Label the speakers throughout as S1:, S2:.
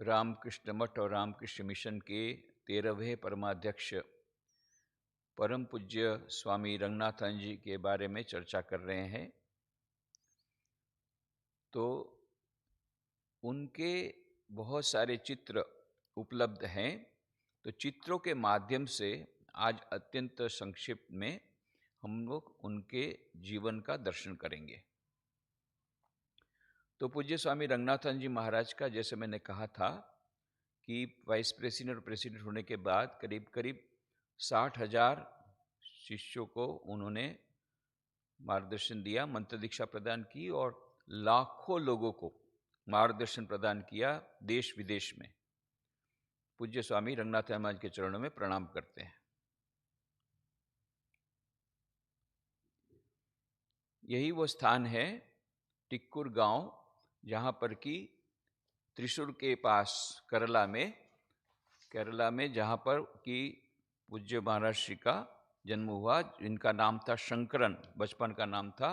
S1: रामकृष्ण मठ और रामकृष्ण मिशन के 13वें परमाध्यक्ष परम पूज्य स्वामी रंगनाथन जी के बारे में चर्चा कर रहे हैं। तो उनके बहुत सारे चित्र उपलब्ध हैं। तो चित्रों के माध्यम से आज अत्यंत संक्षिप्त में हम लोग उनके जीवन का दर्शन करेंगे। तो पूज्य स्वामी रंगनाथन जी महाराज का, जैसे मैंने कहा था कि वाइस प्रेसिडेंट और प्रेसिडेंट होने के बाद करीब करीब 60,000 शिष्यों को उन्होंने मार्गदर्शन दिया, मंत्र दीक्षा प्रदान की और लाखों लोगों को मार्गदर्शन प्रदान किया देश विदेश में। पूज्य स्वामी रंगनाथ महाराज के चरणों में प्रणाम करते हैं। यही वो स्थान है टिक्कुर गांव, जहां पर कि त्रिशूर के पास केरला में जहां पर कि पूज्य महाराज श्री का जन्म हुआ, जिनका नाम था शंकरन, बचपन का नाम था।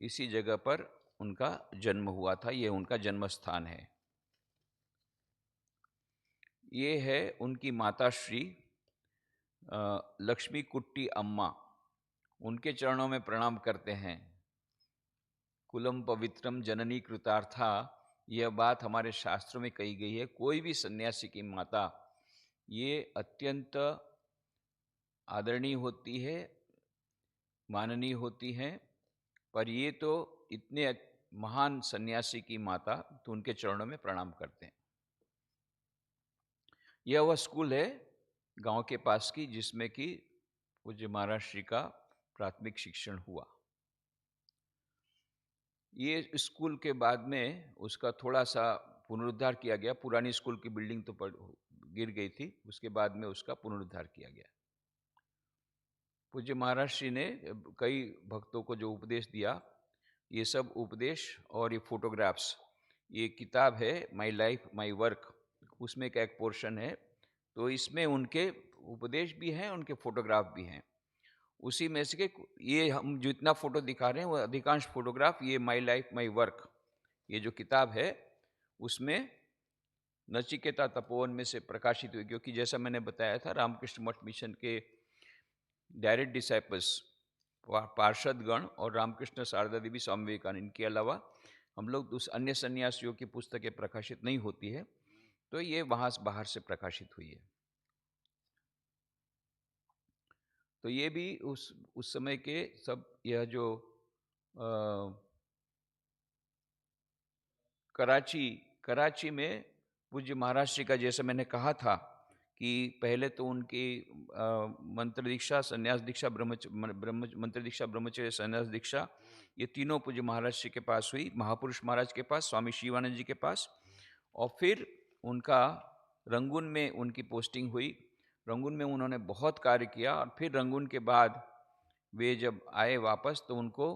S1: इसी जगह पर उनका जन्म हुआ था। ये उनका जन्म स्थान है। ये है उनकी माता श्री लक्ष्मी कुट्टी अम्मा। उनके चरणों में प्रणाम करते हैं। कुलम पवित्रम जननी कृतार्था, यह बात हमारे शास्त्रों में कही गई है। कोई भी सन्यासी की माता ये अत्यंत आदरणीय होती है, माननीय होती है। पर ये तो इतने महान सन्यासी की माता, तो उनके चरणों में प्रणाम करते हैं। यह वह स्कूल है गांव के पास की, जिसमें कि पूज्य महाराज श्री का प्राथमिक शिक्षण हुआ। ये स्कूल के बाद में उसका थोड़ा सा पुनरुद्धार किया गया। पुरानी स्कूल की बिल्डिंग तो गिर गई थी, उसके बाद में उसका पुनरुद्धार किया गया। पूज्य महाराज श्री ने कई भक्तों को जो उपदेश दिया, ये सब उपदेश और ये फोटोग्राफ्स, ये किताब है माई लाइफ माई वर्क, उसमें का एक पोर्शन है। तो इसमें उनके उपदेश भी हैं, उनके फोटोग्राफ भी हैं। उसी में से ये हम जो इतना फोटो दिखा रहे हैं, वो अधिकांश फोटोग्राफ ये माई लाइफ माई वर्क, ये जो किताब है उसमें नचिकेता तपोवन में से प्रकाशित हुई। क्योंकि जैसा मैंने बताया था, रामकृष्ण मठ मिशन के डायरेक्ट डिसाइपल्स पार्षदगण और रामकृष्ण शारदा देवी, स्वामी विवेकानंद, इनके अलावा हम लोग उस अन्य सन्यासियों की पुस्तकें प्रकाशित नहीं होती है, तो ये वहाँ बाहर से प्रकाशित हुई है। तो ये भी उस समय के सब, यह जो कराची में पूज्य महाराज श्री का, जैसे मैंने कहा था कि पहले तो उनकी मंत्र दीक्षा, संन्यास दीक्षा, मंत्र दीक्षा, ब्रह्मचर्य, संन्यास दीक्षा, ये तीनों पूज्य महाराज श्री के पास हुई। महापुरुष महाराज के पास, स्वामी शिवानंद जी के पास, और फिर उनका रंगून में उनकी पोस्टिंग हुई। रंगून में उन्होंने बहुत कार्य किया। और फिर रंगून के बाद वे जब आए वापस, तो उनको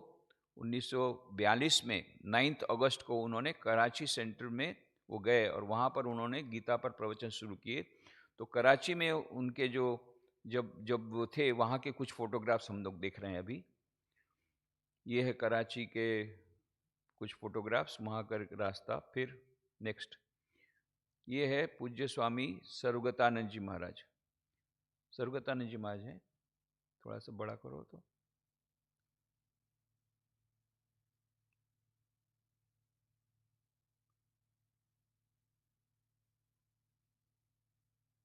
S1: 1942 में 9 अगस्त को उन्होंने कराची सेंटर में वो गए और वहाँ पर उन्होंने गीता पर प्रवचन शुरू किए। तो कराची में उनके जो जब वो थे, वहाँ के कुछ फोटोग्राफ्स हम लोग देख रहे हैं अभी। ये है कराची के कुछ फोटोग्राफ्स, वहाँ का रास्ता। फिर नेक्स्ट ये है पूज्य स्वामी सर्वगतानंद जी महाराज। सर्वगतानंद जी महाराज हैं, थोड़ा सा बड़ा करो तो।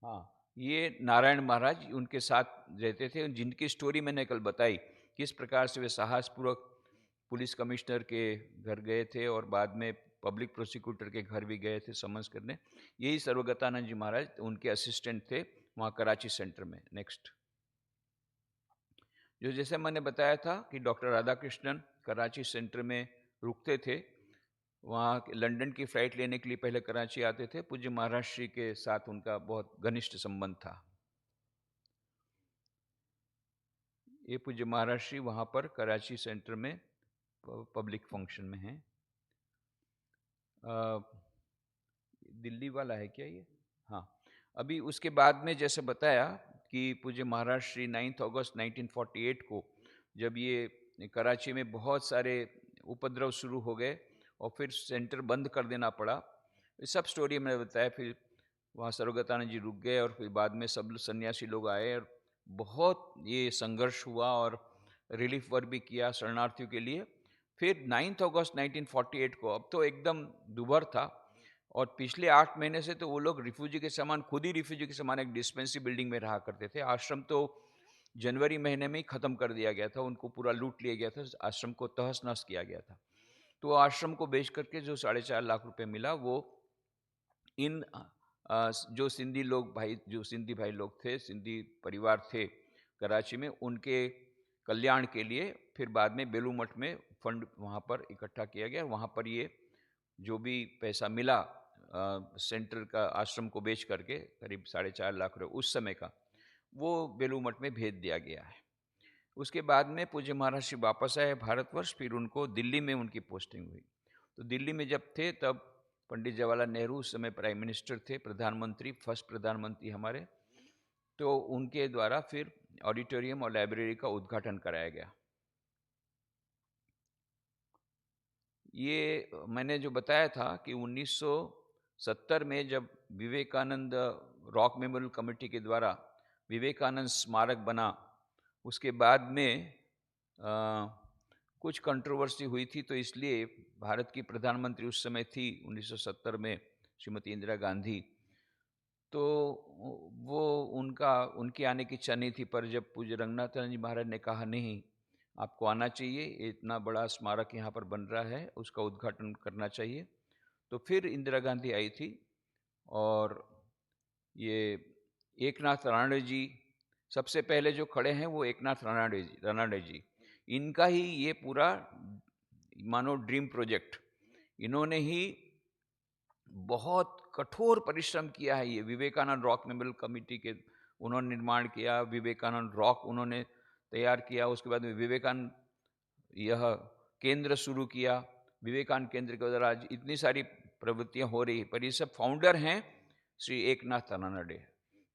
S1: हाँ, ये नारायण महाराज उनके साथ रहते थे, जिनकी स्टोरी मैंने कल बताई, किस प्रकार से वे साहसपूर्वक पुलिस कमिश्नर के घर गए थे और बाद में पब्लिक प्रोसिक्यूटर के घर भी गए थे समन्स करने। यही सर्वगतानंद जी महाराज उनके असिस्टेंट थे वहाँ कराची सेंटर में। नेक्स्ट, जो जैसे मैंने बताया था कि डॉक्टर राधाकृष्णन कराची सेंटर में रुकते थे, वहाँ लंदन की फ्लाइट लेने के लिए पहले कराची आते थे। पूज्य महाराज श्री के साथ उनका बहुत घनिष्ठ संबंध था। ये पूज्य महाराज श्री वहाँ पर कराची सेंटर में पब्लिक फंक्शन में हैं। दिल्ली वाला है क्या ये? हाँ, अभी उसके बाद में जैसे बताया कि पूज्य महाराज श्री 9 अगस्त 1948 को, जब ये कराची में बहुत सारे उपद्रव शुरू हो गए और फिर सेंटर बंद कर देना पड़ा, ये सब स्टोरी मैंने बताया। फिर वहाँ सर्वगतानंद जी रुक गए और फिर बाद में सब सन्यासी लोग आए और बहुत ये संघर्ष हुआ और रिलीफ वर्क भी किया शरणार्थियों के लिए। फिर 9 अगस्त 1948 को, अब तो एकदम दुभर था और पिछले 8 महीने से तो वो लोग रिफ्यूजी के समान, खुद ही रिफ्यूजी के समान एक डिस्पेंसरी बिल्डिंग में रहा करते थे। आश्रम तो जनवरी महीने में ही ख़त्म कर दिया गया था, उनको पूरा लूट लिया गया था, आश्रम को तहस नहस किया गया था। तो आश्रम को बेच करके जो 4.5 लाख रुपए मिला वो इन जो सिंधी लोग भाई, जो सिंधी भाई लोग थे, सिंधी परिवार थे कराची में, उनके कल्याण के लिए फिर बाद में बेलू मठ में फंड वहाँ पर इकट्ठा किया गया। वहाँ पर ये जो भी पैसा मिला सेंटर का आश्रम को बेच करके, करीब 4.5 लाख रुपये उस समय का, वो बेलू मठ में भेज दिया गया है। उसके बाद में पूज्य महाराज श्री वापस आए भारतवर्ष, फिर उनको दिल्ली में उनकी पोस्टिंग हुई। तो दिल्ली में जब थे तब पंडित जवाहरलाल नेहरू उस समय प्राइम मिनिस्टर थे, प्रधानमंत्री, फर्स्ट प्रधानमंत्री हमारे, तो उनके द्वारा फिर ऑडिटोरियम और लाइब्रेरी का उद्घाटन कराया गया। ये मैंने जो बताया था कि 1970 में जब विवेकानंद रॉक मेमोरियल कमेटी के द्वारा विवेकानंद स्मारक बना, उसके बाद में कुछ कंट्रोवर्सी हुई थी, तो इसलिए भारत की प्रधानमंत्री उस समय थी 1970 में श्रीमती इंदिरा गांधी, तो वो उनके आने की इच्छा नहीं थी। पर जब पूज्य रंगनाथन जी महाराज ने कहा नहीं, आपको आना चाहिए, इतना बड़ा स्मारक यहाँ पर बन रहा है, उसका उद्घाटन करना चाहिए, तो फिर इंदिरा गांधी आई थी। और ये एकनाथ रानडे जी सबसे पहले जो खड़े हैं, वो एकनाथ रानडे जी, इनका ही ये पूरा मानो ड्रीम प्रोजेक्ट, इन्होंने ही बहुत कठोर परिश्रम किया है। ये विवेकानंद रॉक मेमोरियल कमेटी के उन्होंने निर्माण किया, विवेकानंद रॉक उन्होंने तैयार किया, उसके बाद में विवेकानंद यह केंद्र शुरू किया, विवेकानंद केंद्र के द्वारा आज इतनी सारी प्रवृत्तियां हो रही है, पर ये सब फाउंडर हैं श्री एकनाथ रानडे।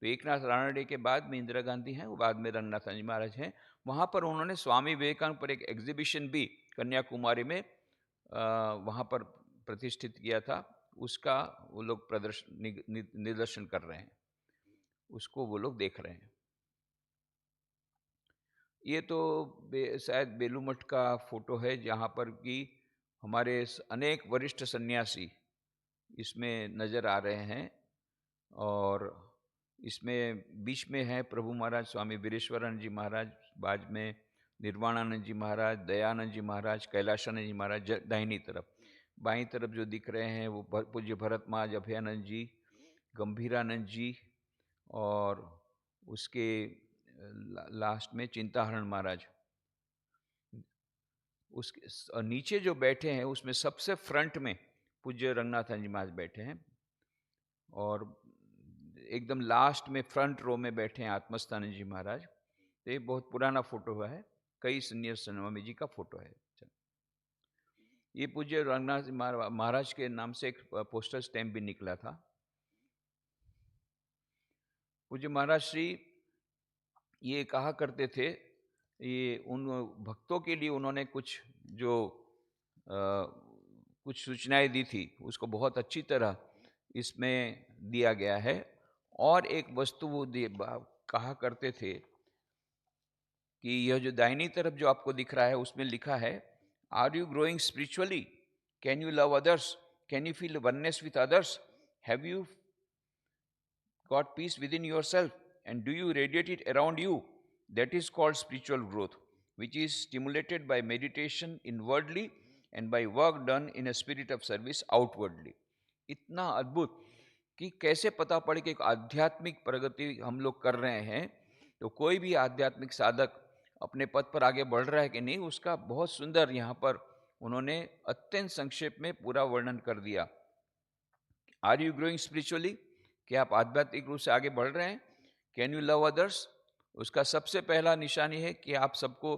S1: तो एकनाथ रानडे के बाद में इंदिरा गांधी हैं, वो बाद में रंगनाथन जी महाराज हैं। वहाँ पर उन्होंने स्वामी विवेकानंद पर एक एग्जीबिशन भी कन्याकुमारी में वहाँ पर प्रतिष्ठित किया था, उसका वो लोग निदर्शन कर रहे हैं, उसको वो लोग देख रहे हैं। ये तो शायद बेलू मठ का फोटो है, जहाँ पर कि हमारे अनेक वरिष्ठ सन्यासी इसमें नज़र आ रहे हैं। और इसमें बीच में है प्रभु महाराज स्वामी वीरेश्वरानंद जी महाराज, बाद में निर्वाणानंद जी महाराज, दयानंद जी महाराज, कैलाशानंद जी महाराज दाहिनी तरफ। बाईं तरफ जो दिख रहे हैं वो पूज्य भरत महाराज, अभयानंद जी, गंभीरानंद जी, और उसके लास्ट में चिंताहरण महाराज। उसके नीचे जो बैठे हैं उसमें सबसे फ्रंट में पूज्य रंगनाथन जी महाराज बैठे हैं, और एकदम लास्ट में फ्रंट रो में बैठे हैं आत्मस्थानंद जी महाराज। तो ये बहुत पुराना फोटो है, कई सीनियर स्वामी जी का फोटो है। ये पूज्य रंगनाथ महाराज के नाम से एक पोस्टर स्टैम्प भी निकला था। पूज्य महाराज श्री ये कहा करते थे, ये उन भक्तों के लिए उन्होंने कुछ जो कुछ सूचनाएं दी थी, उसको बहुत अच्छी तरह इसमें दिया गया है। और एक वस्तु वो कहा करते थे कि यह जो दाहिनी तरफ जो आपको दिख रहा है उसमें लिखा है, are you growing spiritually, can you love others, can you feel oneness with others, have you got peace within yourself, and do you radiate it around you, that is called spiritual growth, which is stimulated by meditation inwardly and by work done in a spirit of service outwardly। इतना अद्भुत कि कैसे पता पड़े कि एक आध्यात्मिक प्रगति हम लोग कर रहे हैं। तो कोई भी आध्यात्मिक साधक अपने पद पर आगे बढ़ रहा है कि नहीं, उसका बहुत सुंदर यहाँ पर उन्होंने अत्यंत संक्षेप में पूरा वर्णन कर दिया। आर यू ग्रोइंग स्पिरिचुअली, क्या आप आध्यात्मिक रूप से आगे बढ़ रहे हैं? कैन यू लव अदर्स, उसका सबसे पहला निशानी है कि आप सबको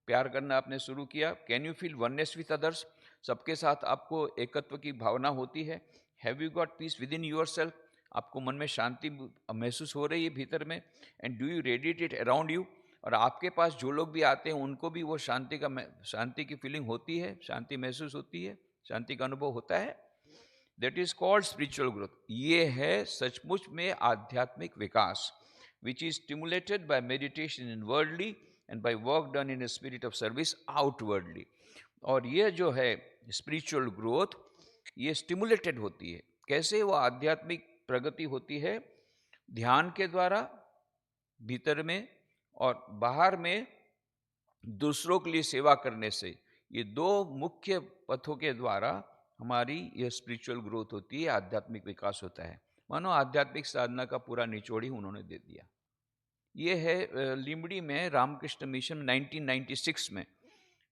S1: प्यार करना आपने शुरू किया। Can you feel oneness with others, सबके साथ आपको एकत्व की भावना होती है। Have you got peace within your self, आपको मन में शांति महसूस हो रही है भीतर में। And do you radiate it around you, और आपके पास जो लोग भी आते हैं उनको भी वो शांति की फीलिंग होती है, शांति महसूस होती है, शांति का अनुभव होता है। That is called spiritual growth. ये है सचमुच में आध्यात्मिक विकास, which is stimulated by meditation inwardly and by work done in a spirit of service outwardly. और ये जो है स्पिरिचुअल ग्रोथ, ये स्टिमुलेटेड होती है। कैसे वो आध्यात्मिक प्रगति होती है? ध्यान के द्वारा भीतर में, और बाहर में दूसरों के लिए सेवा करने से। ये दो मुख्य पथों के द्वारा हमारी ये स्पिरिचुअल ग्रोथ होती है, आध्यात्मिक विकास होता है। मानो आध्यात्मिक साधना का पूरा निचोड़ ही उन्होंने दे दिया। ये है लिमड़ी में रामकृष्ण मिशन 1996 में।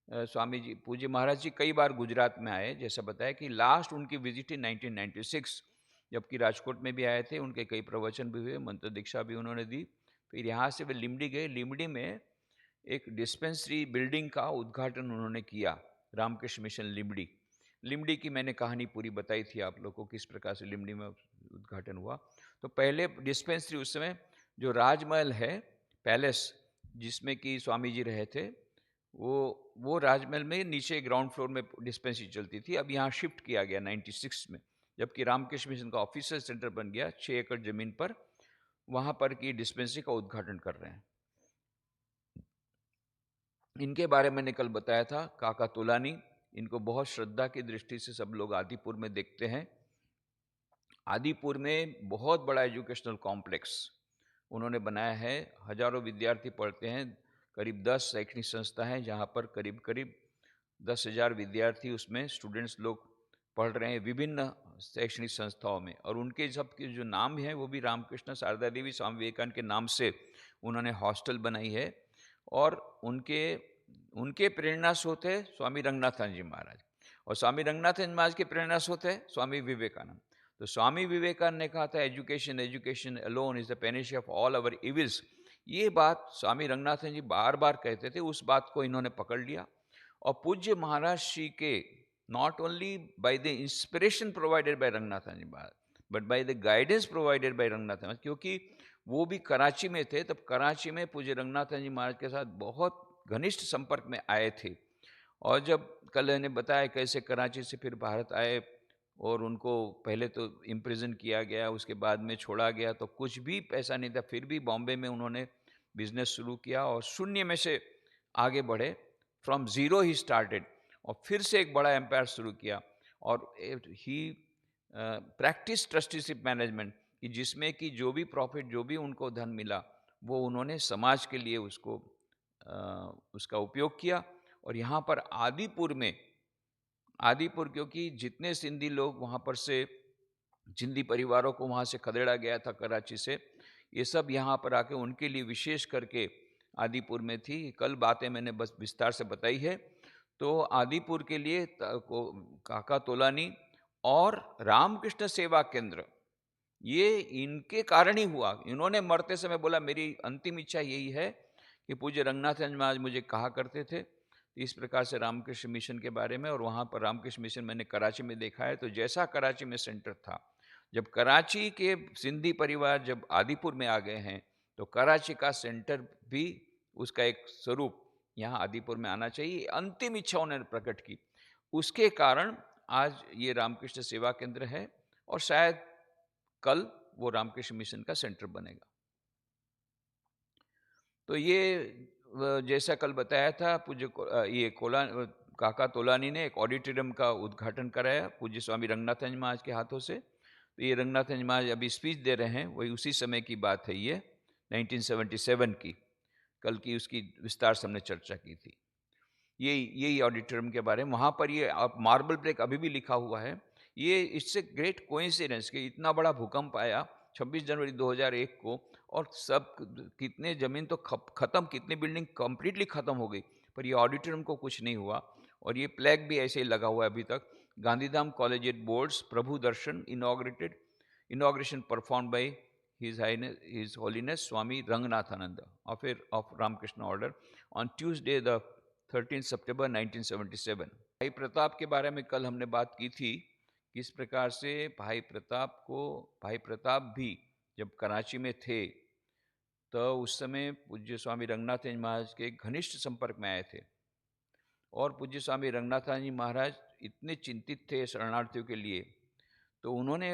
S1: स्वामी जी, पूज्य महाराज जी कई बार गुजरात में आए, जैसा बताया कि लास्ट उनकी विजिट इन 1996, जबकि राजकोट में भी आए थे, उनके कई प्रवचन भी हुए, मंत्र दीक्षा भी उन्होंने दी। फिर यहाँ से वे लिमड़ी गए। लिमड़ी में एक डिस्पेंसरी बिल्डिंग का उद्घाटन उन्होंने किया, रामकृष्ण मिशन लिमड़ी। लिमड़ी की मैंने कहानी पूरी बताई थी आप लोगों को, किस प्रकार से लिमड़ी में उद्घाटन हुआ। तो पहले डिस्पेंसरी, उस समय जो राजमहल है, पैलेस जिसमें कि स्वामी जी रहे थे, वो राजमहल में नीचे ग्राउंड फ्लोर में डिस्पेंसरी चलती थी। अब यहाँ शिफ्ट किया गया 96 में, जबकि रामकृष्ण मिशन का ऑफिसर सेंटर बन गया 6 एकड़ जमीन पर। वहाँ पर की डिस्पेंसरी का उद्घाटन कर रहे हैं। इनके बारे में मैंने कल बताया था, काका तोलानी। इनको बहुत श्रद्धा की दृष्टि से सब लोग आदिपुर में देखते हैं। आदिपुर में बहुत बड़ा एजुकेशनल कॉम्प्लेक्स उन्होंने बनाया है। हजारों विद्यार्थी पढ़ते हैं। करीब 10 शैक्षणिक संस्था हैं जहाँ पर करीब करीब 10,000 विद्यार्थी उसमें स्टूडेंट्स लोग पढ़ रहे हैं विभिन्न शैक्षणिक संस्थाओं में। और उनके सबके जो नाम हैं वो भी रामकृष्ण, शारदा देवी, स्वामी विवेकानंद के नाम से उन्होंने हॉस्टल बनाई है। और उनके प्रेरणा स्रोत है स्वामी रंगनाथन जी महाराज, और स्वामी रंगनाथन जी महाराज के प्रेरणा स्रोत है स्वामी विवेकानंद। तो स्वामी विवेकानंद ने कहा था, education education alone is the Panacea of all our evils. ये बात स्वामी रंगनाथन जी बार बार कहते थे। उस बात को इन्होंने पकड़ लिया, और पूज्य महाराज श्री के not only by the inspiration provided by Ranganathan ji Maharaj, but by the guidance provided by Ranganathan Maharaj, क्योंकि वो भी कराची में थे, तब कराची में पूज्य रंगनाथन जी महाराज के साथ बहुत घनिष्ठ संपर्क में आए थे। और जब कल इन्हें बताया कैसे कराची से फिर भारत आए, और उनको पहले तो इम्प्रिजन किया गया, उसके बाद में छोड़ा गया, तो कुछ भी पैसा नहीं था, फिर भी बॉम्बे में उन्होंने बिजनेस शुरू किया और शून्य में से आगे बढ़े। फ्रॉम ज़ीरो ही स्टार्टेड, और फिर से एक बड़ा एम्पायर शुरू किया। और ही प्रैक्टिस ट्रस्टीशिप मैनेजमेंट, कि जिसमें कि जो भी प्रॉफिट, जो भी उनको धन मिला, वो उन्होंने समाज के लिए उसका उपयोग किया। और यहाँ पर आदिपुर क्योंकि जितने सिंधी लोग वहाँ पर से, सिंधी परिवारों को वहाँ से खदेड़ा गया था कराची से, ये सब यहाँ पर आके उनके लिए विशेष करके आदिपुर में थी। कल बातें मैंने बस विस्तार से बताई है। तो आदिपुर के लिए काका तोलानी और रामकृष्ण सेवा केंद्र, ये इनके कारण ही हुआ। इन्होंने मरते समय बोला, मेरी अंतिम इच्छा यही है कि पूज्य रंगनाथन महाराज मुझे कहा करते थे इस प्रकार से रामकृष्ण मिशन के बारे में। और वहाँ पर रामकृष्ण मिशन मैंने कराची में देखा है। तो जैसा कराची में सेंटर था, जब कराची के सिंधी परिवार जब आदिपुर में आ गए हैं, तो कराची का सेंटर भी, उसका एक स्वरूप यहाँ आदिपुर में आना चाहिए, अंतिम इच्छा उन्होंने प्रकट की। उसके कारण आज ये रामकृष्ण सेवा केंद्र है, और शायद कल वो रामकृष्ण मिशन का सेंटर बनेगा। तो ये जैसा कल बताया था, ये काका तोलानी ने एक ऑडिटोरियम का उद्घाटन कराया पूज्य स्वामी रंगनाथन जी महाराज के हाथों से। तो ये रंगनाथन जी महाराज अभी स्पीच दे रहे हैं, वही उसी समय की बात है ये, 1977 की। कल की उसकी विस्तार से हमने चर्चा की थी। यही ऑडिटोरियम के बारे में। वहाँ पर ये मार्बल ब्रेक अभी भी लिखा हुआ है। ये इससे ग्रेट कोइंसिडेंस कि इतना बड़ा भूकंप आया 26 जनवरी 2001 को, और सब कितने ज़मीन तो खत्म, कितनी बिल्डिंग कंप्लीटली ख़त्म हो गई, पर ये ऑडिटोरियम को कुछ नहीं हुआ। और ये प्लैग भी ऐसे ही लगा हुआ है अभी तक। Gandhidham collegiate boards Prabhu Darshan inauguration performed by his holiness Swami Ranganathananda of Ramakrishna order on Tuesday the 13 September 1977। भाई प्रताप के बारे में कल हमने बात की थी, किस प्रकार से भाई प्रताप भी जब कराची में थे, तो उस समय पूज्य स्वामी रंगनाथन जी महाराज के घनिष्ठ संपर्क में आए थे। और पूज्य स्वामी रंगनाथन जी महाराज इतने चिंतित थे शरणार्थियों के लिए, तो उन्होंने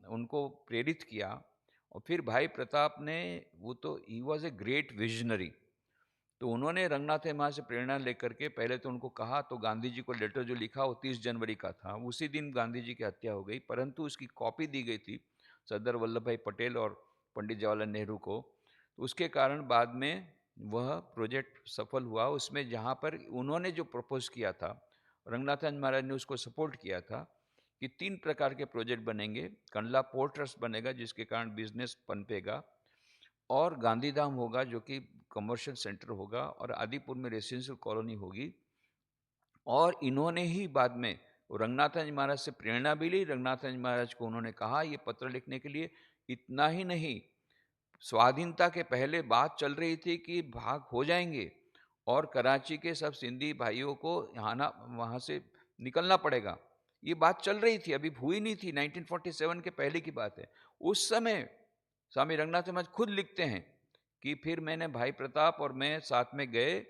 S1: उनको प्रेरित किया। और फिर भाई प्रताप ने, वो तो he was a great visionary, तो उन्होंने रंगनाथ महाराज से प्रेरणा लेकर के पहले तो उनको कहा, तो गांधी जी को लेटर जो लिखा वो 30 जनवरी का था, उसी दिन गांधी जी की हत्या हो गई, परंतु उसकी कॉपी दी गई थी सरदार वल्लभ भाई पटेल और पंडित जवाहरलाल नेहरू को। तो उसके कारण बाद में वह प्रोजेक्ट सफल हुआ। उसमें जहाँ पर उन्होंने जो प्रपोज किया था, रंगनाथ महाराज ने उसको सपोर्ट किया था कि 3 प्रकार के प्रोजेक्ट बनेंगे। कंडला पोर्ट ट्रस्ट बनेगा जिसके कारण बिजनेस पनपेगा, और गांधीधाम होगा जो कि कमर्शियल सेंटर होगा, और आदिपुर में रेसिडेंशियल कॉलोनी होगी। और इन्होंने ही बाद में रंगनाथन महाराज से प्रेरणा भी ली। रंगनाथन महाराज को उन्होंने कहा ये पत्र लिखने के लिए। इतना ही नहीं, स्वाधीनता के पहले बात चल रही थी कि भाग हो जाएंगे और कराची के सब सिंधी भाइयों को वहाँ से निकलना पड़ेगा, ये बात चल रही थी, अभी हुई नहीं थी, 1947 के पहले की बात है। उस समय स्वामी रंगनाथ महाराज खुद लिखते हैं कि फिर मैंने भाई प्रताप और मैं साथ में गए,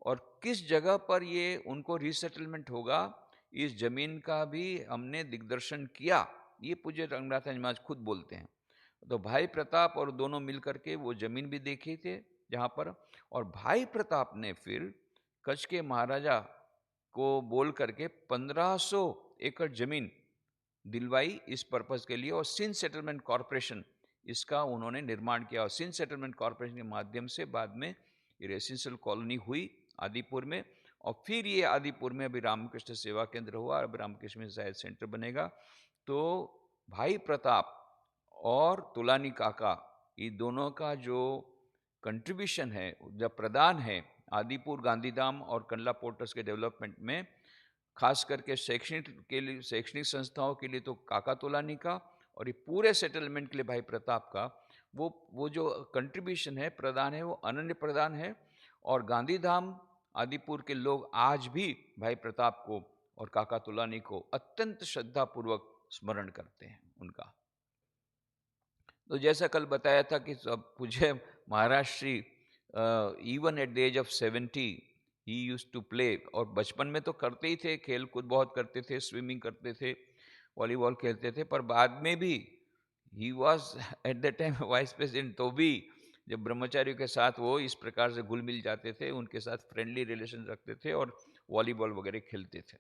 S1: और किस जगह पर ये उनको रीसेटलमेंट होगा इस जमीन का भी हमने दिग्दर्शन किया, ये पूज्य रंगनाथ महाराज खुद बोलते हैं। तो भाई प्रताप और दोनों मिलकर के वो जमीन भी देखी थे जहाँ पर, और भाई प्रताप ने फिर कच्छ के महाराजा को बोल करके 1500 एकड़ जमीन दिलवाई इस पर्पस के लिए, और सिंध सेटलमेंट कॉरपोरेशन इसका उन्होंने निर्माण किया। और सिंध सेटलमेंट कॉरपोरेशन के माध्यम से बाद में ये रेसिडेंशियल कॉलोनी हुई आदिपुर में, और फिर ये आदिपुर में अभी रामकृष्ण सेवा केंद्र हुआ, अब रामकृष्ण में शायद सेंटर बनेगा। तो भाई प्रताप और तुलानी काका, ये दोनों का जो कंट्रीब्यूशन है, जब प्रदान है आदिपुर, गांधीधाम और कंडला पोर्टर्स के डेवलपमेंट में, खास करके शैक्षणिक संस्थाओं के लिए तो काका तोलानी का, और ये पूरे सेटलमेंट के लिए भाई प्रताप का वो जो कंट्रीब्यूशन है, प्रदान है, वो अनन्य प्रदान है। और गांधीधाम आदिपुर के लोग आज भी भाई प्रताप को और काका तोलानी को अत्यंत श्रद्धापूर्वक स्मरण करते हैं उनका। तो जैसा कल बताया था कि सब पूज्य Maharaj Shri even at the age of 70 ही यूज्ड टू प्ले, और बचपन में तो करते ही थे, खेल कूद बहुत करते थे, स्विमिंग करते थे, वॉलीबॉल खेलते थे, पर बाद में भी he was at the time vice president, तो भी जब ब्रह्मचारियों के साथ वो इस प्रकार से घुल मिल जाते थे, उनके साथ फ्रेंडली रिलेशन रखते थे और वॉलीबॉल वगैरह खेलते थे।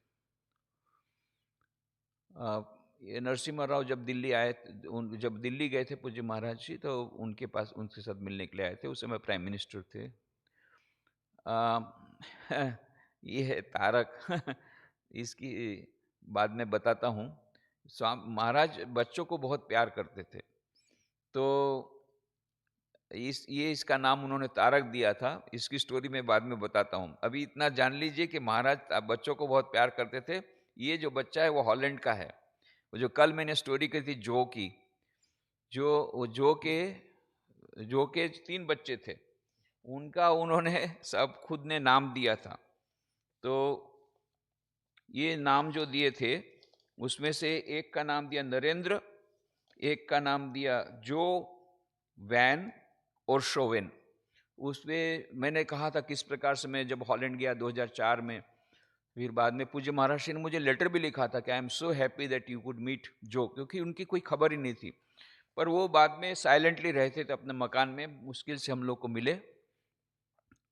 S1: ये नरसिम्हा राव जब दिल्ली आए, जब दिल्ली गए थे पूज्य महाराज जी, तो उनके पास उनके साथ मिलने के लिए आए थे, उस समय प्राइम मिनिस्टर थे। ये है तारक इसकी बाद में बताता हूँ। महाराज बच्चों को बहुत प्यार करते थे, तो इसका नाम उन्होंने तारक दिया था। इसकी स्टोरी मैं बाद में बताता हूँ, अभी इतना जान लीजिए कि महाराज बच्चों को बहुत प्यार करते थे। ये जो बच्चा है वो हॉलैंड का है, वो जो कल मैंने स्टोरी की थी जो की, जो के 3 बच्चे थे, उनका उन्होंने सब खुद ने नाम दिया था। तो ये नाम जो दिए थे उसमें से एक का नाम दिया नरेंद्र, एक का नाम दिया जो, वैन और शोवेन। उसमें मैंने कहा था किस प्रकार से मैं जब हॉलैंड गया 2004 में, फिर बाद में पूज्य महाराज ने मुझे लेटर भी लिखा था कि I am so happy that you could meet जो, क्योंकि उनकी कोई खबर ही नहीं थी, पर वो बाद में साइलेंटली रहते थे अपने मकान में, मुश्किल से हम लोग को मिले।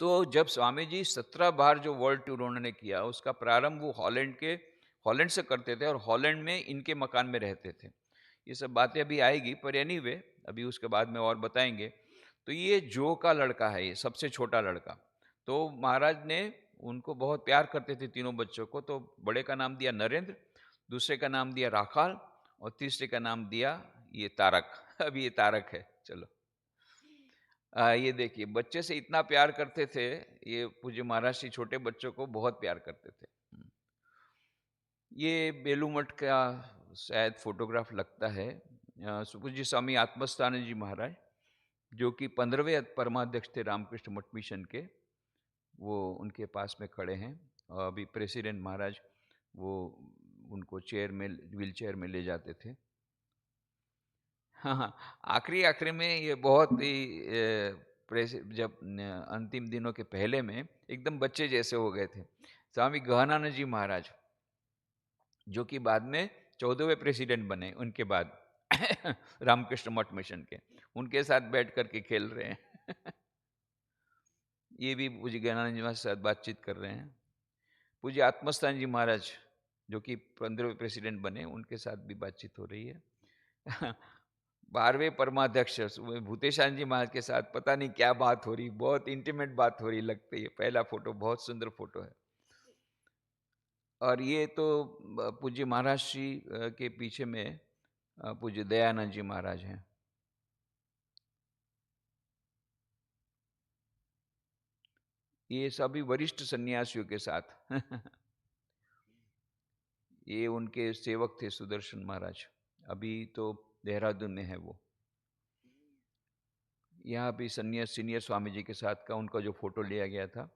S1: तो जब स्वामी जी 17 बार जो वर्ल्ड टूर उन्होंने किया, उसका प्रारंभ वो हॉलैंड से करते थे, और हॉलैंड में इनके मकान में रहते थे। ये सब बातें अभी आएगी, पर एनीवे अभी उसके बाद में और बताएंगे। तो ये जो का लड़का है, ये सबसे छोटा लड़का, तो महाराज ने उनको बहुत प्यार करते थे तीनों बच्चों को। तो बड़े का नाम दिया नरेंद्र, दूसरे का नाम दिया राखाल, और तीसरे का नाम दिया ये तारक। अभी ये तारक है। चलो ये देखिए, बच्चे से इतना प्यार करते थे ये पूज्य महाराज श्री, छोटे बच्चों को बहुत प्यार करते थे। ये बेलू मठ का शायद फोटोग्राफ लगता है। पूज्य स्वामी आत्मस्थानंद जी महाराज, जो कि 15वें परमाध्यक्ष थे रामकृष्ण मठ मिशन के, वो उनके पास में खड़े हैं। अभी प्रेसिडेंट महाराज वो उनको व्हील चेयर में ले जाते थे। हाँ, आखिरी में ये बहुत ही जब अंतिम दिनों के पहले में एकदम बच्चे जैसे हो गए थे। स्वामी गहनानंद जी महाराज, जो कि बाद में 14वें प्रेसिडेंट बने उनके बाद रामकृष्ण मठ मिशन के, उनके साथ बैठ करके खेल रहे हैं। ये भी पूज्य ज्ञानानंद जी महाराज के साथ बातचीत कर रहे हैं। पूज्य आत्मस्थान जी महाराज जो कि 15वें प्रेसिडेंट बने, उनके साथ भी बातचीत हो रही है। 12वें परमाध्यक्ष भूतेशान जी महाराज के साथ पता नहीं क्या बात हो रही, बहुत इंटीमेट बात हो रही लगती है। पहला फोटो बहुत सुंदर फोटो है। और ये तो पूज्य महाराज श्री के पीछे में पूज्य दयानंद जी महाराज हैं। ये सभी वरिष्ठ सन्यासियों के साथ ये उनके सेवक थे सुदर्शन महाराज, अभी तो देहरादून में है वो। यहाँ भी सीनियर स्वामी जी के साथ का उनका जो फोटो लिया गया था,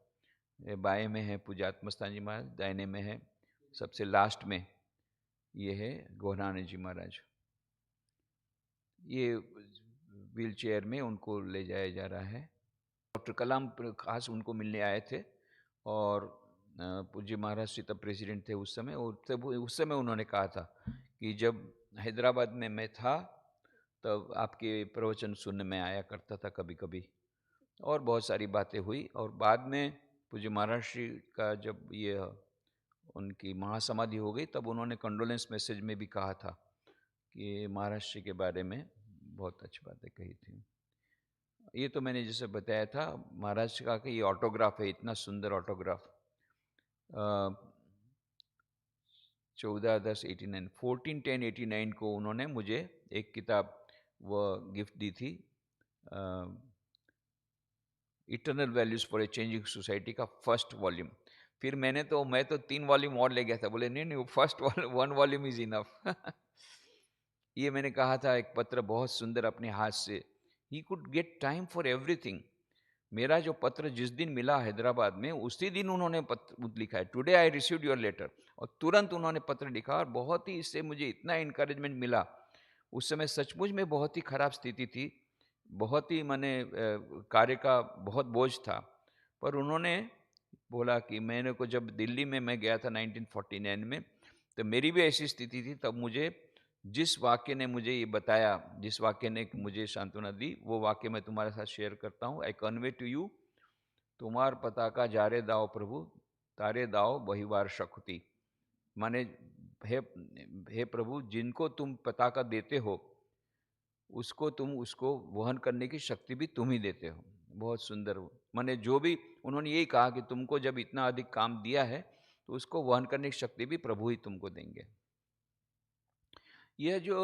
S1: बाएं में है पूज्य आत्मस्थान जी महाराज, दाहिने में है सबसे लास्ट में ये है गौरानंद जी महाराज। ये व्हील चेयर में उनको ले जाया जा रहा है। डॉक्टर कलाम खास उनको मिलने आए थे और पूज्य महाराज श्री तब प्रेसिडेंट थे उस समय, और तब उस समय उन्होंने कहा था कि जब हैदराबाद में मैं था तब आपके प्रवचन सुनने में आया करता था कभी कभी, और बहुत सारी बातें हुई। और बाद में पूज्य महाराज श्री का जब ये उनकी महासमाधि हो गई तब उन्होंने कंडोलेंस मैसेज में भी कहा था कि महाराज श्री के बारे में बहुत अच्छी बातें कही थी। ये तो मैंने जैसे बताया था महाराज का कि ये ऑटोग्राफ है, इतना सुंदर ऑटोग्राफ। 14/10/89 14/10/89 को उन्होंने मुझे एक किताब वो गिफ्ट दी थी, eternal values for a changing society का फर्स्ट वॉल्यूम। फिर मैं तो 3 वॉल्यूम और ले गया था, बोले नहीं वो फर्स्ट 1 वॉल्यूम इज इनफ। ये मैंने कहा था एक पत्र बहुत सुंदर अपने हाथ से, he could get time for everything. मेरा जो पत्र जिस दिन मिला हैदराबाद में उसी दिन उन्होंने पत्र लिखा है, today I received your letter, और तुरंत उन्होंने पत्र लिखा। और बहुत ही इससे मुझे इतना इनकरेजमेंट मिला। उस समय सचमुच में बहुत ही खराब स्थिति थी, बहुत ही मैंने कार्य का बहुत बोझ था, पर उन्होंने बोला कि मैंने को जब दिल्ली में मैं गया था 1949 में, तो मेरी भी ऐसी स्थिति थी। तब मुझे जिस वाक्य ने मुझे ये बताया, जिस वाक्य ने मुझे सांत्वना दी, वो वाक्य मैं तुम्हारे साथ शेयर करता हूँ। आई कन्वे टू यू, तुम्हार पताका जारे दाओ प्रभु, तारे दाओ बहिवार शक्ति। माने हे प्रभु, जिनको तुम पताका देते हो उसको वहन करने की शक्ति भी तुम ही देते हो। बहुत सुंदर। माने जो भी उन्होंने यही कहा कि तुमको जब इतना अधिक काम दिया है तो उसको वहन करने की शक्ति भी प्रभु ही तुमको देंगे। यह जो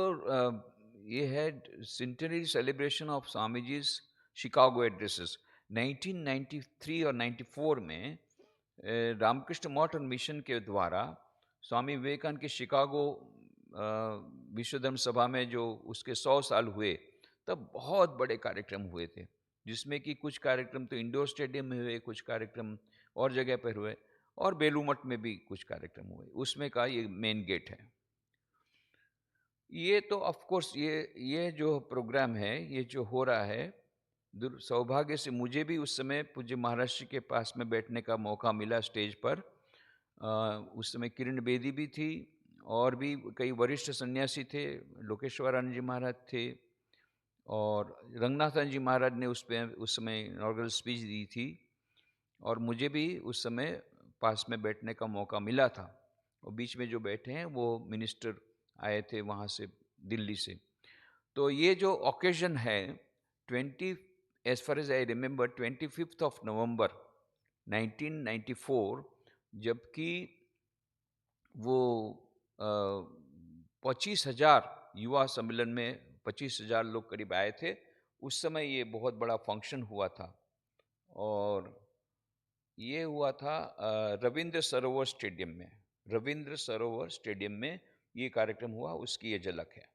S1: ये है centenary celebration of Swami ji's Chicago addresses 1993 और 94 में रामकृष्ण मठ और मिशन के द्वारा स्वामी विवेकानंद के शिकागो विश्व धर्म सभा में जो उसके 100 साल हुए, तब बहुत बड़े कार्यक्रम हुए थे, जिसमें कि कुछ कार्यक्रम तो इंडोर स्टेडियम में हुए, कुछ कार्यक्रम और जगह पर हुए, और बेलू मठ में भी कुछ कार्यक्रम हुए। उसमें का ये मेन गेट है। ये तो ऑफ कोर्स ये जो प्रोग्राम है, ये जो हो रहा है, सौभाग्य से मुझे भी उस समय पूज्य महाराज जी के पास में बैठने का मौका मिला स्टेज पर। उस समय किरण बेदी भी थी और भी कई वरिष्ठ सन्यासी थे, लोकेश्वरानंद जी महाराज थे, और रंगनाथन जी महाराज ने उस समय इनॉग्रेशन स्पीच दी थी, और मुझे भी उस समय पास में बैठने का मौका मिला था। और बीच में जो बैठे हैं वो मिनिस्टर आए थे वहाँ से, दिल्ली से। तो ये जो ओकेजन है 20 as far as I remember 25 November 1994, जबकि वो 25,000 युवा सम्मेलन में 25,000 लोग करीब आए थे। उस समय ये बहुत बड़ा फंक्शन हुआ था, और ये हुआ था रविंद्र सरोवर स्टेडियम में। रविंद्र सरोवर स्टेडियम में ये कार्यक्रम हुआ, उसकी ये झलक है।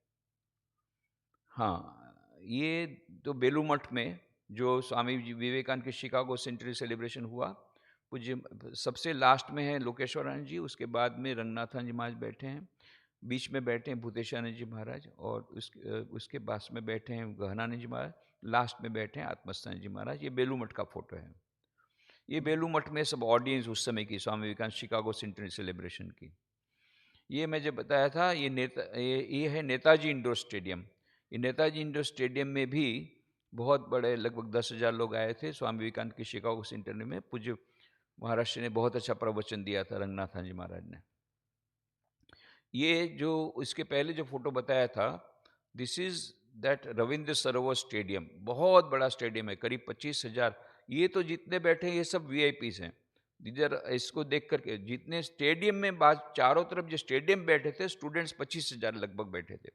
S1: हाँ, ये तो बेलू मठ में जो स्वामी विवेकानंद के शिकागो सेंचुरी सेलिब्रेशन हुआ, पूज्य सबसे लास्ट में है लोकेश्वरानंद जी, उसके बाद में रंगनाथन जी महाराज बैठे हैं, बीच में बैठे हैं भूतेशानंद जी महाराज, और उसके पास में बैठे हैं गहनानंद जी महाराज, लास्ट में बैठे हैं आत्मस्थान जी महाराज। ये बेलू मठ का फोटो है। ये बेलू मठ में सब ऑडियंस उस समय की Swami Vivekananda Chicago century celebration की। ये मैं जो बताया था, ये है नेताजी इंडोर स्टेडियम। ये नेताजी इंडोर स्टेडियम में भी बहुत बड़े, लगभग 10,000 लोग आए थे स्वामी विवेकानंद के शिकागो सेंटर में। पूज्य महाराज ने बहुत अच्छा प्रवचन दिया था, रंगनाथन जी महाराज ने। ये जो इसके पहले जो फोटो बताया था, this is that Ravindra Sarovar stadium. बहुत बड़ा स्टेडियम है, करीब 25,000। ये तो जितने बैठे हैं ये सब वीआईपीज हैं। इधर इसको देख करके जितने स्टेडियम में बात, चारों तरफ जो स्टेडियम बैठे थे, स्टूडेंट्स 25,000 लगभग बैठे थे।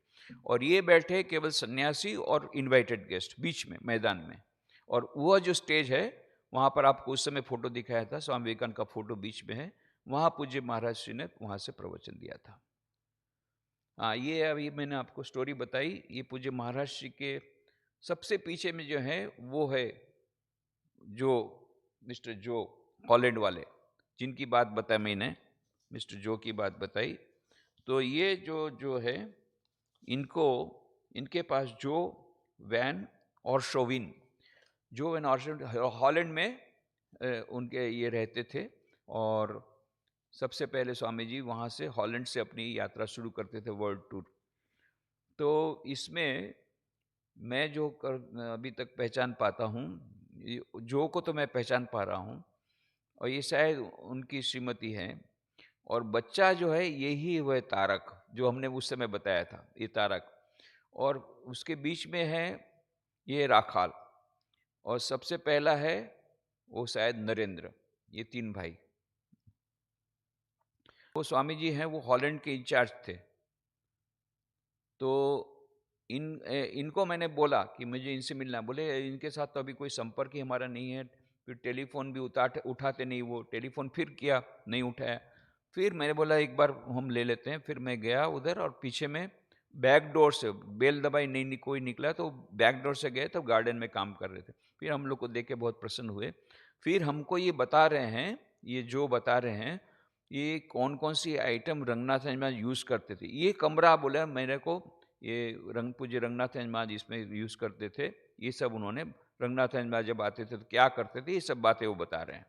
S1: और ये बैठे केवल सन्यासी और इनवाइटेड गेस्ट बीच में मैदान में। और वह जो स्टेज है वहाँ पर आपको उस समय फोटो दिखाया था, स्वामी विवेकानंद का फोटो बीच में है, वहाँ पूज्य महाराज श्री ने वहाँ से प्रवचन दिया था। हाँ, ये अभी मैंने आपको स्टोरी बताई। ये पूज्य महाराज श्री के सबसे पीछे में जो है वो है जो मिस्टर जो हॉलैंड वाले, जिनकी बात बताई मैंने, मिस्टर जो की बात बताई। तो ये जो है, इनके पास जो वैन और शोविन, जो वैन और हॉलैंड में उनके ये रहते थे। और सबसे पहले स्वामी जी वहाँ से हॉलैंड से अपनी यात्रा शुरू करते थे, वर्ल्ड टूर। तो इसमें मैं जो अभी तक पहचान पाता हूँ, जो को तो मैं पहचान पा रहा हूँ, और ये शायद उनकी श्रीमती हैं। और बच्चा जो है यही वह तारक जो हमने उस समय बताया था, ये तारक। और उसके बीच में है ये राखाल, और सबसे पहला है वो शायद नरेंद्र। ये 3 भाई। वो स्वामी जी हैं, वो हॉलैंड के इंचार्ज थे। तो इनको मैंने बोला कि मुझे इनसे मिलना। बोले इनके साथ तो अभी कोई संपर्क ही हमारा नहीं है। फिर टेलीफोन भी उठाते नहीं, वो टेलीफोन फिर किया, नहीं उठाया। फिर मैंने बोला एक बार हम ले लेते हैं। फिर मैं गया उधर, और पीछे में बैक डोर से बेल दबाई, नहीं कोई निकला, तो बैक डोर से गए तो गार्डन में काम कर रहे थे। फिर हम लोग को देख के बहुत प्रसन्न हुए। फिर हमको ये बता रहे हैं, ये जो बता रहे हैं, ये कौन कौन सी आइटम रंगनाथ महाराज यूज़ करते थे। ये कमरा बोला मेरे को, ये पूज्य रंगनाथ महाराज इसमें यूज़ करते थे। ये सब उन्होंने, रंगनाथ महाराज जब आते थे तो क्या करते थे, ये सब बातें वो बता रहे हैं।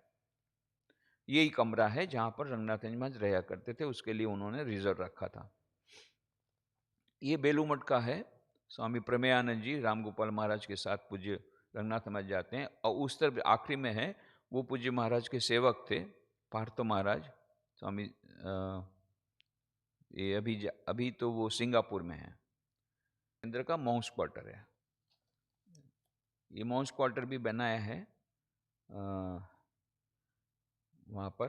S1: यही कमरा है जहाँ पर रंगनाथ महाराज रहा करते थे, उसके लिए उन्होंने रिजर्व रखा था। ये बेलूमठ का है। स्वामी प्रमेयानंद जी राम गोपाल महाराज के साथ पूज्य रंगनाथ महाराज जाते हैं। और उस तरफ आखिरी में है, वो पूज्य महाराज के सेवक थे, पार्थो महाराज स्वामी। ये अभी तो वो सिंगापुर में है। केंद्र का माउस क्वार्टर है। ये माउस क्वार्टर भी बनाया है वहाँ पर,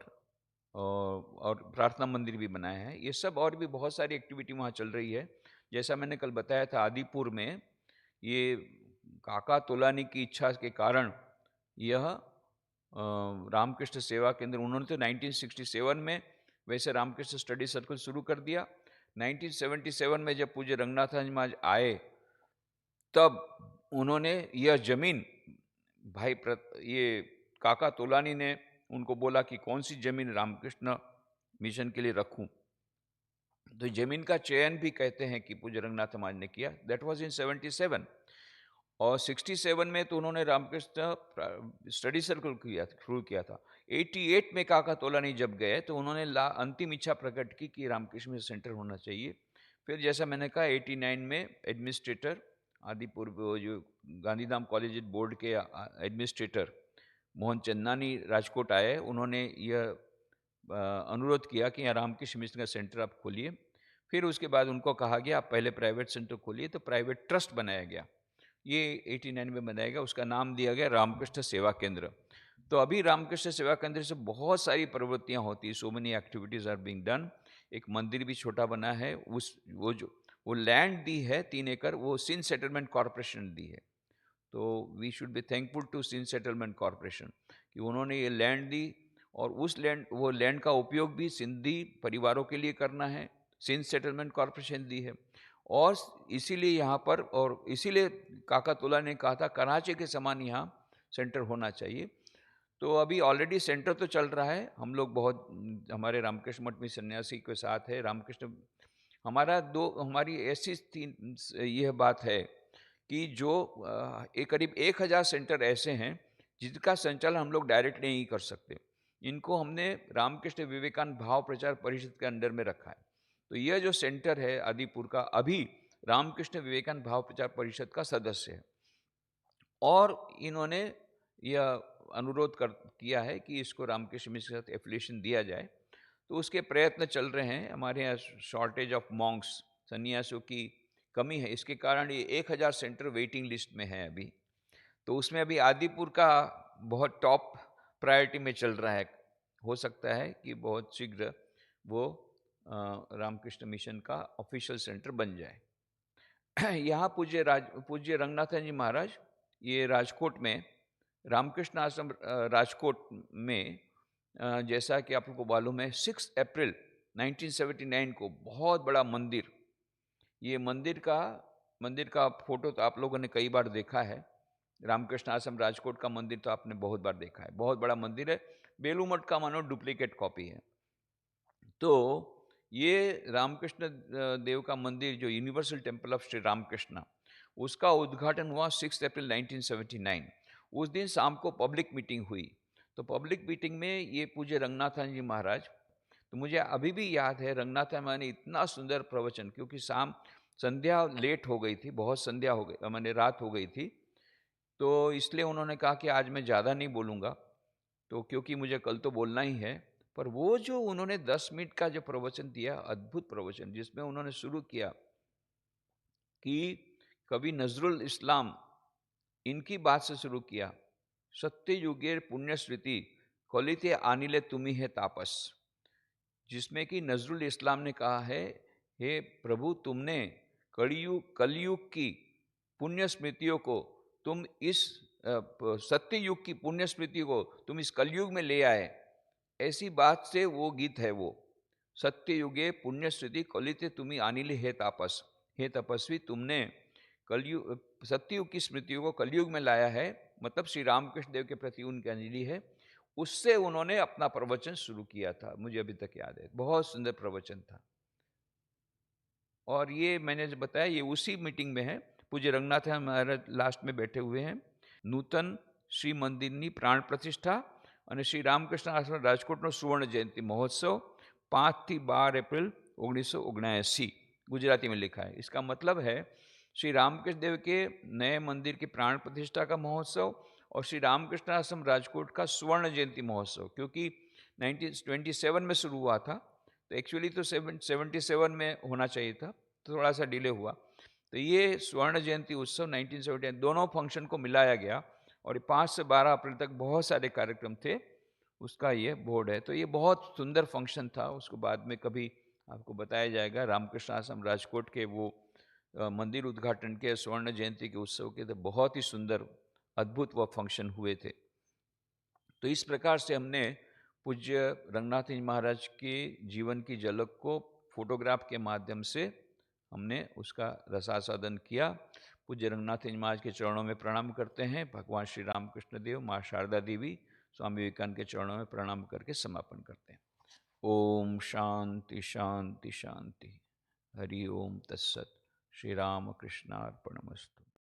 S1: और प्रार्थना मंदिर भी बनाया है। ये सब और भी बहुत सारी एक्टिविटी वहाँ चल रही है। जैसा मैंने कल बताया था, आदिपुर में ये काका तोलानी की इच्छा के कारण यह रामकृष्ण सेवा केंद्र, उन्होंने तो 1967 में वैसे रामकृष्ण स्टडी सर्कल शुरू कर दिया। 1977 में जब पूज्य रंगनाथ महाराज आए, तब उन्होंने यह जमीन ये काका तोलानी ने उनको बोला कि कौन सी जमीन रामकृष्ण मिशन के लिए रखूं। तो जमीन का चयन भी कहते हैं कि पूज्य रंगनाथ महाराज ने किया। That was in 77। और 67 में तो उन्होंने रामकृष्ण स्टडी सर्कल शुरू किया था। 88 में काका तोलानी जब गए तो उन्होंने अंतिम इच्छा प्रकट की कि रामकृष्ण मिशन सेंटर होना चाहिए। फिर जैसा मैंने कहा, 89 में एडमिनिस्ट्रेटर आदिपुर, जो गांधीधाम कॉलेज बोर्ड के एडमिनिस्ट्रेटर मोहन चंदानी राजकोट आए। उन्होंने यह अनुरोध किया कि यहाँ रामकृष्ण मिशन का सेंटर आप खोलिए। फिर उसके बाद उनको कहा गया आप पहले प्राइवेट सेंटर खोलिए, तो प्राइवेट ट्रस्ट बनाया गया। ये 89 में बनाया गया, उसका नाम दिया गया रामकृष्ण सेवा केंद्र। तो अभी रामकृष्ण सेवा केंद्र से बहुत सारी प्रवृत्तियाँ होती हैं, so many activities are being done. एक मंदिर भी छोटा बना है। वो लैंड दी है 3 एकड़, वो सिंध सेटलमेंट कॉरपोरेशन दी है। तो we should be thankful to Sindh settlement corporation कि उन्होंने ये लैंड दी। और वो लैंड का उपयोग भी सिंधी परिवारों के लिए करना है, सिंध सेटलमेंट कॉरपोरेशन दी है। और इसीलिए यहाँ पर, और इसीलिए काका तोला ने कहा था कराची के समान यहाँ सेंटर होना चाहिए। तो अभी ऑलरेडी सेंटर तो चल रहा है। हम लोग बहुत, हमारे रामकृष्ण मठ में सन्यासी के साथ है रामकृष्ण। हमारी ऐसी यह बात है कि जो करीब 1000 सेंटर ऐसे हैं जिनका संचालन हम लोग डायरेक्ट नहीं कर सकते। इनको हमने रामकृष्ण विवेकानंद भाव प्रचार परिषद के अंडर में रखा है। तो यह जो सेंटर है आदिपुर का, अभी रामकृष्ण विवेकानंद भाव प्रचार परिषद का सदस्य है, और इन्होंने यह अनुरोध किया है कि इसको रामकृष्ण मिशन के साथ एफिलिएशन दिया जाए। तो उसके प्रयत्न चल रहे हैं। हमारे यहाँ शॉर्टेज ऑफ मॉन्क्स, सन्यासियों की कमी है, इसके कारण ये 1000 सेंटर वेटिंग लिस्ट में है अभी। तो उसमें अभी आदिपुर का बहुत टॉप प्रायोरिटी में चल रहा है। हो सकता है कि बहुत शीघ्र वो रामकृष्ण मिशन का ऑफिशियल सेंटर बन जाए। यहाँ पूज्य रंगनाथन जी महाराज, ये राजकोट में रामकृष्ण आश्रम राजकोट में, जैसा कि आप लोगों को मालूम है, 6 अप्रैल 1979 को बहुत बड़ा मंदिर, ये मंदिर का फोटो तो आप लोगों ने कई बार देखा है। रामकृष्ण आश्रम राजकोट का मंदिर तो आपने बहुत बार देखा है, बहुत बड़ा मंदिर है, बेलू मठ का मानो डुप्लीकेट कॉपी है। तो ये रामकृष्ण देव का मंदिर जो universal temple of Shri Ramakrishna, उसका उद्घाटन हुआ 6 अप्रैल 1979। उस दिन शाम को पब्लिक मीटिंग हुई। तो पब्लिक मीटिंग में ये पूज्य रंगनाथन जी महाराज, तो मुझे अभी भी याद है रंगनाथन महाराज ने इतना सुंदर प्रवचन, क्योंकि शाम संध्या लेट हो गई थी, बहुत संध्या हो गई, मैंने रात हो गई थी, तो इसलिए उन्होंने कहा कि आज मैं ज़्यादा नहीं बोलूँगा, तो क्योंकि मुझे कल तो बोलना ही है। पर वो जो उन्होंने 10 मिनट का जो प्रवचन दिया, अद्भुत प्रवचन, जिसमें उन्होंने शुरू किया कि कभी नजरुल इस्लाम, इनकी बात से शुरू किया, सत्य युगेर पुण्य स्मृति कलिते आनिले तुम्ही है तापस, जिसमें कि नजरुल इस्लाम ने कहा है, हे प्रभु तुमने कलयुग की पुण्य स्मृतियों को तुम इस सत्य युग की पुण्य स्मृति को तुम इस कलयुग में ले आए। ऐसी बात से वो गीत है, वो सत्य युगे पुण्य स्मृति कलिते तुम्ही आनिले हे तापस, हे तपस्वी तुमने कलयुग सत्ययुग की स्मृतियों को कलयुग में लाया है, मतलब श्री रामकृष्ण देव के प्रति उनकी अंजलि है। उससे उन्होंने अपना प्रवचन शुरू किया था, मुझे अभी तक याद है, बहुत सुंदर प्रवचन था। और ये मैंने जो बताया ये उसी मीटिंग में है। पूज्य रंगनाथ महाराज लास्ट में बैठे हुए हैं। नूतन श्री मंदिરની प्राण प्रतिष्ठा અને શ્રી રામકૃષ્ણ આશ્રમ રાજકોટનો સુવર્ણ જયંતિ મહોત્સવ 5 થી 12 એપ્રિલ 1979 गुजराती में लिखा है। इसका मतलब है श्री रामकृष्ण देव के नए मंदिर की प्राण प्रतिष्ठा का महोत्सव और श्री रामकृष्ण आश्रम राजकोट का स्वर्ण जयंती महोत्सव, क्योंकि 1927 में शुरू हुआ था, तो एक्चुअली तो 77 में होना चाहिए था, तो थोड़ा सा डिले हुआ। तो ये स्वर्ण जयंती उत्सव 1970 दोनों फंक्शन को मिलाया गया, और 5 से 12 अप्रैल तक बहुत सारे कार्यक्रम थे, उसका ये बोर्ड है। तो ये बहुत सुंदर फंक्शन था, उसको बाद में कभी आपको बताया जाएगा। रामकृष्ण आश्रम राजकोट के वो मंदिर उद्घाटन के स्वर्ण जयंती के उत्सव के, तो बहुत ही सुंदर अद्भुत वो फंक्शन हुए थे। तो इस प्रकार से हमने पूज्य रंगनाथ जी महाराज के जीवन की झलक को फोटोग्राफ के माध्यम से हमने उसका रसास्वादन किया। पूज्य रंगनाथ जी महाराज के चरणों में प्रणाम करते हैं। भगवान श्री रामकृष्ण देव, माँ शारदा देवी, स्वामी विवेकानंद के चरणों में प्रणाम करके समापन करते हैं। ओम शांति शांति शांति। हरि ओम तत्सत। श्री राम कृष्णार्पणमस्तु।